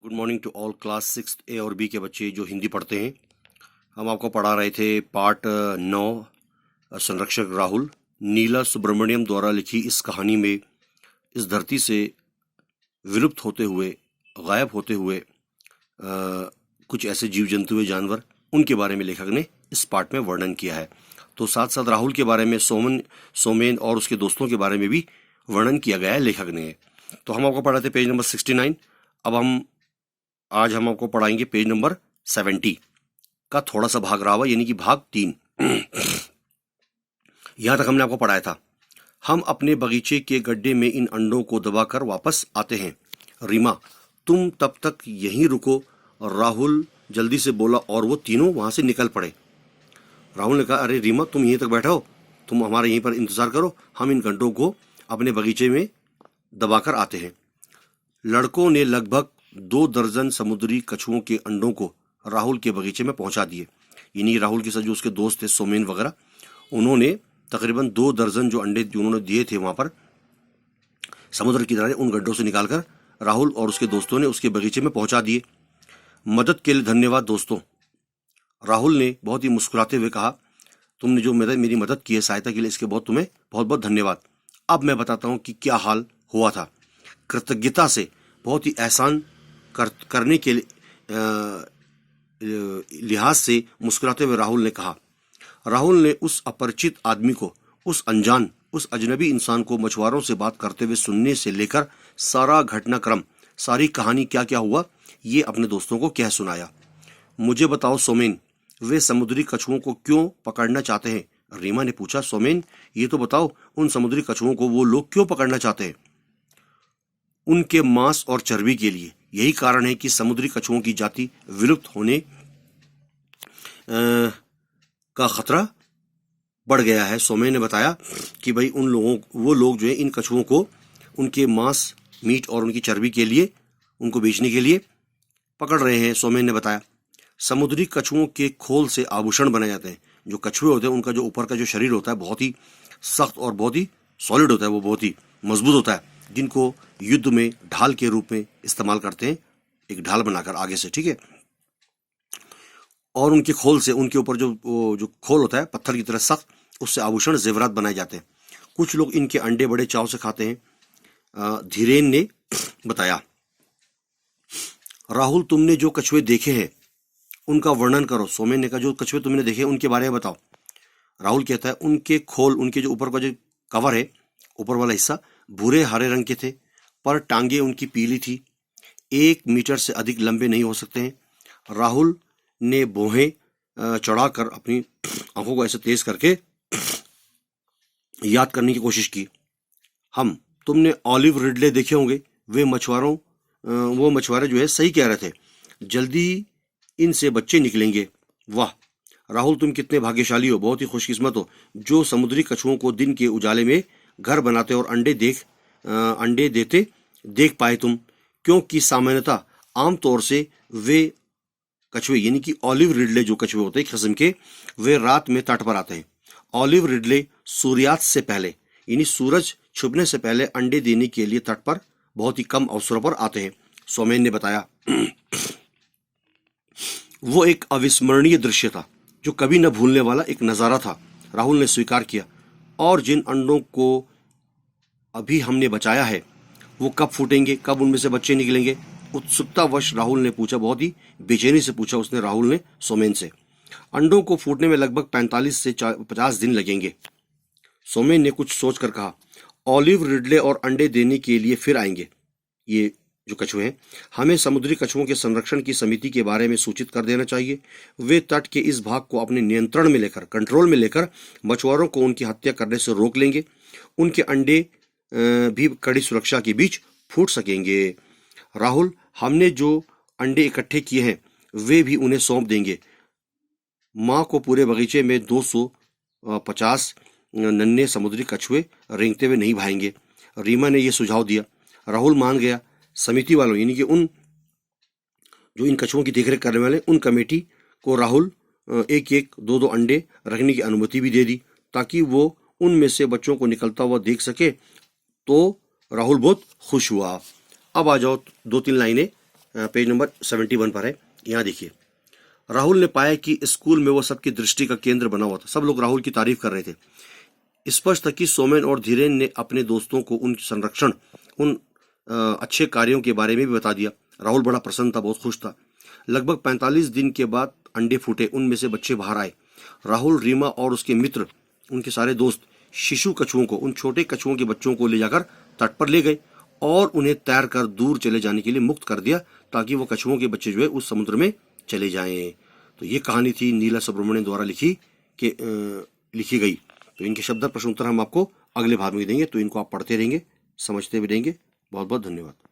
Good morning to all class 6 A और B के बच्चे जो हिंदी पढ़ते हैं। हम आपको पढ़ा रहे थे पार्ट 9 संरक्षक राहुल। नीला सुब्रमण्यम द्वारा लिखी इस कहानी में इस धरती से विलुप्त होते हुए, गायब होते हुए कुछ ऐसे जीव जंतु व जानवर, उनके बारे में लेखक ने इस पार्ट में वर्णन किया है। तो साथ साथ राहुल के बारे में, सोमेन और उसके दोस्तों के बारे में भी वर्णन किया गया है लेखक ने। तो हम आपको पढ़ाते पेज नंबर 69। अब आज हम आपको पढ़ाएंगे पेज नंबर 70 का थोड़ा सा भाग रहा हुआ, यानी कि भाग 3। यहां तक हमने आपको पढ़ाया था। हम अपने बगीचे के गड्ढे में इन अंडों को दबाकर वापस आते हैं। रीमा, तुम तब तक यहीं रुको, राहुल जल्दी से बोला और वो तीनों वहां से निकल पड़े। राहुल ने कहा, अरे रीमा, तुम यहीं तक बैठो, तुम हमारे यहीं पर इंतजार करो, हम इन गड्ढों को अपने बगीचे में दबाकर आते हैं। लड़कों ने लगभग 2 दर्जन समुद्री कछुओं के अंडों को राहुल के बगीचे में पहुंचा दिए। यानी राहुल के साथ जो उसके दोस्त थे, सोमेन वगैरह, उन्होंने तकरीबन 2 दर्जन जो अंडे उन्होंने दिए थे वहां पर समुद्र किनारे, उन गड्ढों से निकालकर राहुल और उसके दोस्तों ने उसके बगीचे में पहुंचा दिए। मदद के लिए धन्यवाद दोस्तों, राहुल ने बहुत ही मुस्कुराते हुए कहा। तुमने जो मेरी मदद की है, सहायता के लिए, इसके तुम्हें बहुत बहुत धन्यवाद। अब मैं बताता हूं कि क्या हाल हुआ था। कृतज्ञता से, बहुत ही एहसान करने के लिहाज से मुस्कुराते हुए राहुल ने कहा। राहुल ने उस अपरिचित आदमी को, उस अजनबी इंसान को मछुआरों से बात करते हुए सुनने से लेकर सारा घटनाक्रम, सारी कहानी क्या क्या हुआ, ये अपने दोस्तों को कह सुनाया। मुझे बताओ सोमेन, वे समुद्री कछुओं को क्यों पकड़ना चाहते हैं? रीमा ने पूछा। सोमेन, ये तो बताओ, उन समुद्री कछुओं को वो लोग क्यों पकड़ना चाहते हैं? उनके मांस और चर्बी के लिए। यही कारण है कि समुद्री कछुओं की जाति विलुप्त होने का खतरा बढ़ गया है। सोमेन ने बताया कि भाई वो लोग जो है इन कछुओं को उनके मांस, मीट और उनकी चर्बी के लिए, उनको बेचने के लिए पकड़ रहे हैं। सोमेन ने बताया, समुद्री कछुओं के खोल से आभूषण बनाए जाते हैं। जो कछुए होते हैं, उनका जो ऊपर का जो शरीर होता है बहुत ही सख्त और बहुत ही सॉलिड होता है, वो बहुत ही मजबूत होता है, जिनको युद्ध में ढाल के रूप में इस्तेमाल करते हैं, एक ढाल बनाकर आगे से, ठीक है। और उनके खोल से, उनके ऊपर जो खोल होता है पत्थर की तरह सख्त, उससे आभूषण, जेवरात बनाए जाते हैं। कुछ लोग इनके अंडे बड़े चाव से खाते हैं। धीरेन ने बताया। राहुल, तुमने जो कछुए देखे हैं उनका वर्णन करो। सोमेन ने कहा, जो कछुए तुमने देखे उनके बारे में बताओ। राहुल कहता है, उनके खोल, उनके जो ऊपर का जो कवर है, ऊपर वाला हिस्सा भूरे हरे रंग के थे, पर टांगे उनकी पीली थी। 1 मीटर से अधिक लंबे नहीं हो सकते हैं। राहुल ने भौहें चढ़ाकर अपनी आंखों को ऐसे तेज करके याद करने की कोशिश की। तुमने ऑलिव रिडले देखे होंगे, वो मछुआरे जो है सही कह रहे थे, जल्दी इनसे बच्चे निकलेंगे। वाह राहुल, तुम कितने भाग्यशाली हो, बहुत ही खुशकिस्मत हो, जो समुद्री कछुओं को दिन के उजाले में घर बनाते और अंडे देते देख पाए तुम, क्योंकि सामान्यतः आमतौर से वे कछुए, यानी कि ऑलिव रिडले जो कछुए होते हैं किस्म के, वे रात में तट पर आते हैं। ऑलिव रिडले सूर्यास्त से पहले, यानी सूरज छुपने से पहले अंडे देने के लिए तट पर बहुत ही कम अवसरों पर आते हैं। सोमेन ने बताया। वो एक अविस्मरणीय दृश्य था, जो कभी न भूलने वाला एक नजारा था। राहुल ने स्वीकार किया। और जिन अंडों को अभी हमने बचाया है, वो कब फूटेंगे, कब उनमें से बच्चे निकलेंगे? उत्सुकतावश राहुल ने पूछा, बहुत ही बेचैनी से पूछा उसने, राहुल ने सोमेन से। अंडों को फूटने में लगभग 45 से 50 दिन लगेंगे, सोमेन ने कुछ सोचकर कहा। ऑलिव रिडले और अंडे देने के लिए फिर आएंगे। ये जो कछुए हैं, हमें समुद्री कछुओं के संरक्षण की समिति के बारे में सूचित कर देना चाहिए। वे तट के इस भाग को अपने नियंत्रण में लेकर, कंट्रोल में लेकर, मछुआरों को उनकी हत्या करने से रोक लेंगे। उनके अंडे भी कड़ी सुरक्षा के बीच फूट सकेंगे। राहुल, हमने जो अंडे इकट्ठे किए हैं वे भी उन्हें सौंप देंगे। माँ को पूरे बगीचे में 250 नन्हे समुद्री कछुए रेंगते हुए नहीं भाएंगे। रीमा ने यह सुझाव दिया। राहुल मान गया। समिति वालों, यानी कि जो इन कछुओं की देखरेख करने वाले, उन कमेटी को राहुल 1-1, 2-2 अंडे रखने की अनुमति भी दे दी, ताकि वो उनमें से बच्चों को निकलता हुआ देख सके। तो राहुल बहुत खुश हुआ। अब आ जाओ 2-3 लाइनें पेज नंबर 71 पर है। यहाँ देखिए, राहुल ने पाया कि स्कूल में वो सबकी दृष्टि का केंद्र बना हुआ था। सब लोग राहुल की तारीफ कर रहे थे। स्पष्ट था कि सोमेन और धीरेन ने अपने दोस्तों को उन संरक्षण, उन अच्छे कार्यों के बारे में भी बता दिया। राहुल बड़ा प्रसन्न था, बहुत खुश था। लगभग 45 दिन के बाद अंडे फूटे, उनमें से बच्चे बाहर आए। राहुल, रीमा और उसके मित्र, उनके सारे दोस्त शिशु कछुओं को, उन छोटे कछुओं के बच्चों को ले जाकर तट पर ले गए और उन्हें तैर कर दूर चले जाने के लिए मुक्त कर दिया, ताकि वो कछुओं के बच्चे जो है उस समुद्र में चले जाएं। तो ये कहानी थी नीला सुब्रमण्यम द्वारा लिखी गई। तो इनके शब्द प्रश्नोत्तर हम आपको अगले भाग में देंगे, तो इनको आप पढ़ते रहेंगे, समझते भी रहेंगे। बहुत बहुत धन्यवाद।